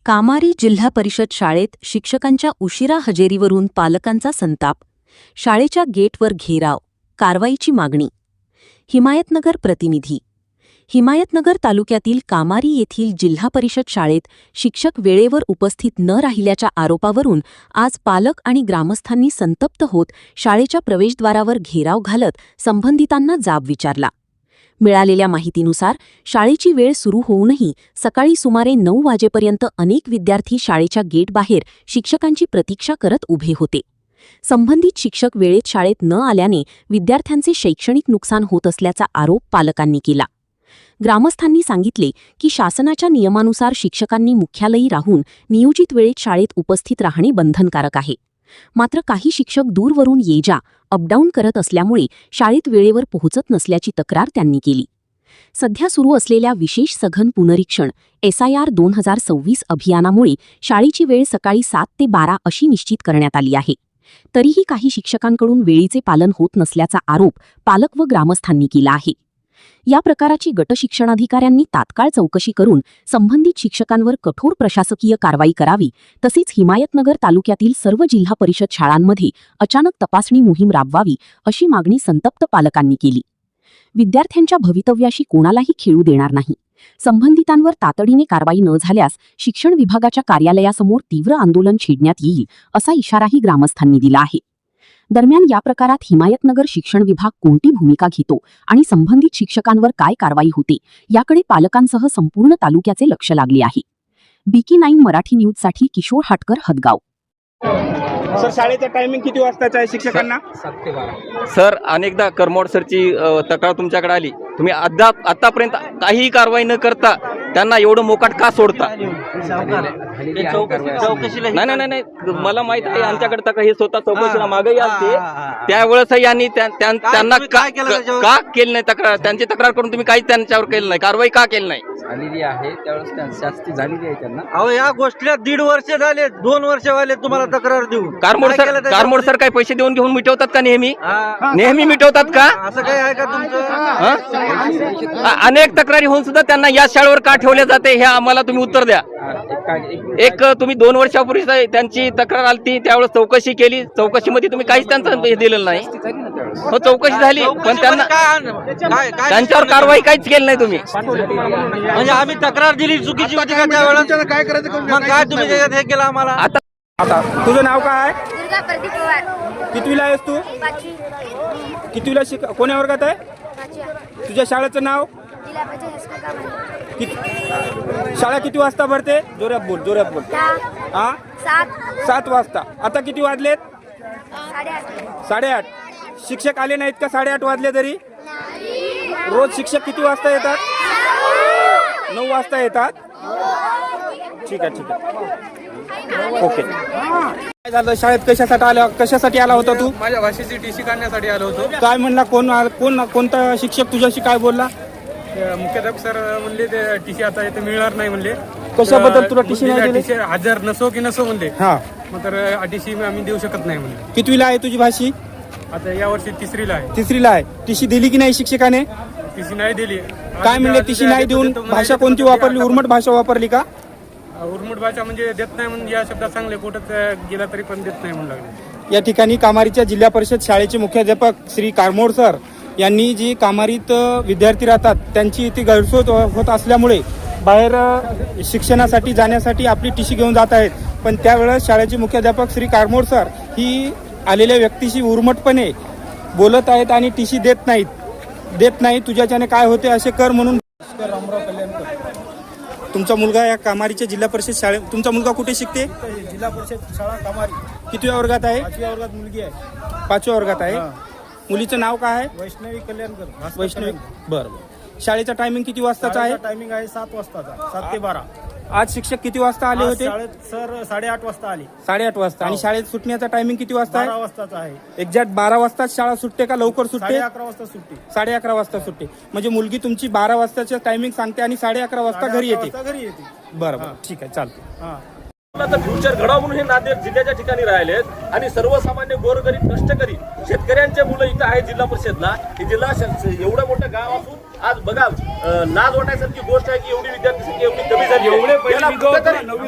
कामारी जिल्हा परिषद शाळेत शिक्षकांच्या उशिरा हजेरीवरून पालकांचा संताप. शाळेच्या गेटवर घेराव, कारवाईची मागणी. हिमायतनगर प्रतिनिधी. हिमायतनगर तालुक्यातील कामारी येथील जिल्हा परिषद शाळेत शिक्षक वेळेवर उपस्थित न राहिल्याच्या आरोपावरून आज पालक आणि ग्रामस्थांनी संतप्त होत शाळेच्या प्रवेशद्वारावर घेराव घालत संबंधितांना जाब विचारला. मिळालेल्या माहितीनुसार शाळेची वेळ सुरू होऊनही सकाळी सुमारे 9 वाजेपर्यंत अनेक विद्यार्थी शाळेच्या गेटबाहेर शिक्षकांची प्रतीक्षा करत उभे होते. संबंधित शिक्षक वेळेत शाळेत न आल्याने विद्यार्थ्यांचे शैक्षणिक नुकसान होत असल्याचा आरोप पालकांनी केला. ग्रामस्थांनी सांगितले की शासनाच्या नियमानुसार शिक्षकांनी मुख्यालयी राहून नियोजित वेळेत शाळेत उपस्थित राहणे बंधनकारक आहे. मात्र काही शिक्षक दूरवरून ये-जा, अपडाऊन करत असल्यामुळे शाळेत वेळेवर पोहोचत नसल्याची तक्रार त्यांनी केली. सध्या सुरू असलेल्या विशेष सघन पुनरीक्षण SIR 2026 अभियानामुळे शाळेची वेळ सकाळी 7 ते 12 अशी निश्चित करण्यात आली आहे. तरीही काही शिक्षकांकडून वेळेचे पालन होत नसल्याचा आरोप पालक व ग्रामस्थांनी केला आहे. या प्रकाराची गटशिक्षणाधिकाऱ्यांनी तात्काळ चौकशी करून संबंधित शिक्षकांवर कठोर प्रशासकीय कारवाई करावी, तसेच हिमायतनगर तालुक्यातील सर्व जिल्हा परिषद शाळांमध्ये अचानक तपासणी मोहीम राबवावी अशी मागणी संतप्त पालकांनी केली. विद्यार्थ्यांच्या भवितव्याशी कोणालाही खेळू देणार नाही. संबंधितांवर तातडीने कारवाई न झाल्यास शिक्षण विभागाच्या कार्यालयासमोर तीव्र आंदोलन छेडण्यात येईल असा इशाराही ग्रामस्थांनी दिला आहे. दरम्यान या प्रकारात हिमायतनगर शिक्षण विभाग कोणती भूमिका घेतो आणि संबंधित शिक्षकांवर काय कारवाई होते याकडे पालकांसह संपूर्ण तालुक्याचे लक्ष लागले आहे. BK9 मराठी न्यूजसाठी किशोर हाटकर, हदगाव. सर, शाळेचा टायमिंग किती वाजताचा आहे शिक्षकांना? 7 ते 12. सर, अनेकदा करमोड सरची तक्रार तुमच्याकडे आली. तुम्ही आतापर्यंत काहीही कारवाई न करता त्यांना एवढं मोकाट का सोडता? नाही, मला माहित आहे आमच्याकडे तक्रार हे स्वतः चौकशीला मागेही असते. त्यावेळेस यांनी त्यांना का केली नाही तक्रार? त्यांची तक्रार करून तुम्ही काही त्यांच्यावर केलं नाही, कारवाई का केली नाही? झालेली आहे त्यावेळेस शास्ती झालेली आहे त्यांना. अहो, या गोष्टीला 1.5 वर्ष झाले, 2 वर्ष झाले तुम्हाला तक्रार देऊ. कारमोड सर काय पैसे देऊन घेऊन मिटवतात का? नेहमी मिटवतात का? असं काही आहे का तुमचं? अनेक तक्रारी होऊन सुद्धा त्यांना या शाळेवर का ठेवले जाते हे आम्हाला तुम्ही उत्तर द्या. एक तुम्ही 2 वर्षापूर्वी त्यांची तक्रार आली, त्यावेळेस चौकशी केली. चौकशीमध्ये तुम्ही काहीच त्यांचं हे दिलेलं नाही. हो, चौकशी झाली पण त्यांना त्यांच्यावर कारवाई काहीच केली नाही तुम्ही. म्हणजे आम्ही तक्रार दिली चुकीची होती का त्यावेळेस? काय करायचं मग? काय तुम्ही हे केलं आम्हाला? आता तुझं नाव काय आहे? दुर्गा प्रदीप पवार. कितवीला आहेस तू? 5वी. कितवीला कोण्या वर्गात आहे? 5वी. तुझ्या शाळेचं नाव? जिल्हा परिषद हायस्कूल कामारी. शाळा किती वाजता भरते? जोरात बोल. 7 वाजता. आता किती वाजलेत? 8:30. शिक्षक आले नाहीत का? 8:30 वाजले तरी? रोज शिक्षक किती वाजता येतात? 9 वाजता येतात. ठीक आहे. ओके. काय झालं शाळेत? कशासाठी आला होता तू? माझ्या भाषेची TC काढण्यासाठी आलो होतो. काय म्हणला? कोणता शिक्षक तुझ्याशी काय बोलला? मुख्याध्यापक सर म्हणले ते TC आता इथे मिळणार नाही म्हणले. कशाबद्दल तुला TC नाही दिली? TC हजर नसो की नसो म्हणले. हा, मग तर TC आम्ही देऊ शकत नाही म्हणले. कितवीला आहे तुझी भाषी? आता या वर्षी 3रीला आहे. 3रीला आहे. TC दिली की नाही शिक्षकाने? TC नाही दिली. काय म्हणले? TC नाही देऊन भाषा कोणती वापरली? उर्मट भाषा वापरली का? उर्मट भाषा म्हणजे देत नाही म्हणून या शब्दात चांगले कुठं गेला तरी पण देत नाही म्हणून लागले. या ठिकाणी कामारीच्या जिल्हा परिषद शाळेचे मुख्याध्यापक श्री कारमोड सर यांनी जी कामारीत विद्यार्थी राहतात त्यांची इथे गैरसोय होत असल्यामुळे बाहेर शिक्षणासाठी जाण्यासाठी आपली TC घेऊन जात आहेत. पण त्यावेळेस शाळेचे मुख्याध्यापक श्री कारमोड सर ही आलेल्या व्यक्तीशी उर्मटपणे बोलत आहेत आणि TC देत नाही. तुझ्याच्याने काय होते असे कर म्हणून. तुमचा मुलगा या कामारीच्या जिल्हा परिषद शाळेत, तुमचा मुलगा कुठे शिकते? जिल्हा परिषद शाळा कामारी. कितव्या वर्गात आहे? 5व्या वर्गात मुलगी आहे. 5व्या वर्गात आहे. मुलीचं नाव काय आहे? वैष्णवी कल्याणकर. वैष्णवी. बरं. शाळेचा टायमिंग किती वाजताचा आहे? टायमिंग आहे 7 वाजताचा. 7 ते 12. आज शिक्षक किती वाजता आले होते? शाळेत सर 8:30 वाजता आले. 8:30 वाजता. आणि शाळेत सुटण्याचा टायमिंग किती वाजता 12 आहे? वाजताचा आहे. एक्झॅक्ट 12 वाजताच शाळा सुटते का लवकर सुटते? 11:30 वाजता सुट्टी. 11:30 वाजता सुटते. म्हणजे मुलगी तुमची 12 वाजताच्या टायमिंग सांगते आणि 11:30 वाजता घरी येते. बरं, ठीक आहे, चालते. फ्युचर घडावं म्हणून हे नांदेड जिल्ह्याच्या ठिकाणी राहिलेत आणि सर्वसामान्य गोरगरीब कष्टकरी शेतकऱ्यांच्या मुलं इथं आहे जिल्हा परिषदला. ही जिल्हा एवढं मोठं गाव असून आज बघा लाज वाटायसारखी गोष्ट आहे की एवढी विद्यार्थी संख्या एवढी कमी झाली.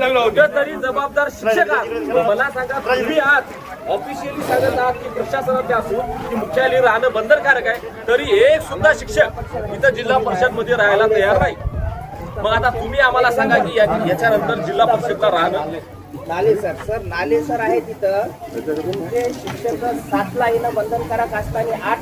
कुठेतरी जबाबदार शिक्षक आहात. मला सांगा, तुम्ही आहात ऑफिशियली सांगत आहात की प्रशासनाचे असून की मुख्यालय राहणं बंधनकारक आहे, तरी एक सुद्धा शिक्षक इथं जिल्हा परिषद मध्ये राहायला तयार नाही. मग आता तुम्ही आम्हाला सांगा की याच्यानंतर जिल्हा परिषदला राहणं नाले सर आहे तिथं तुमचे शिक्षक 7ला येणं बंधनकारक असताना 8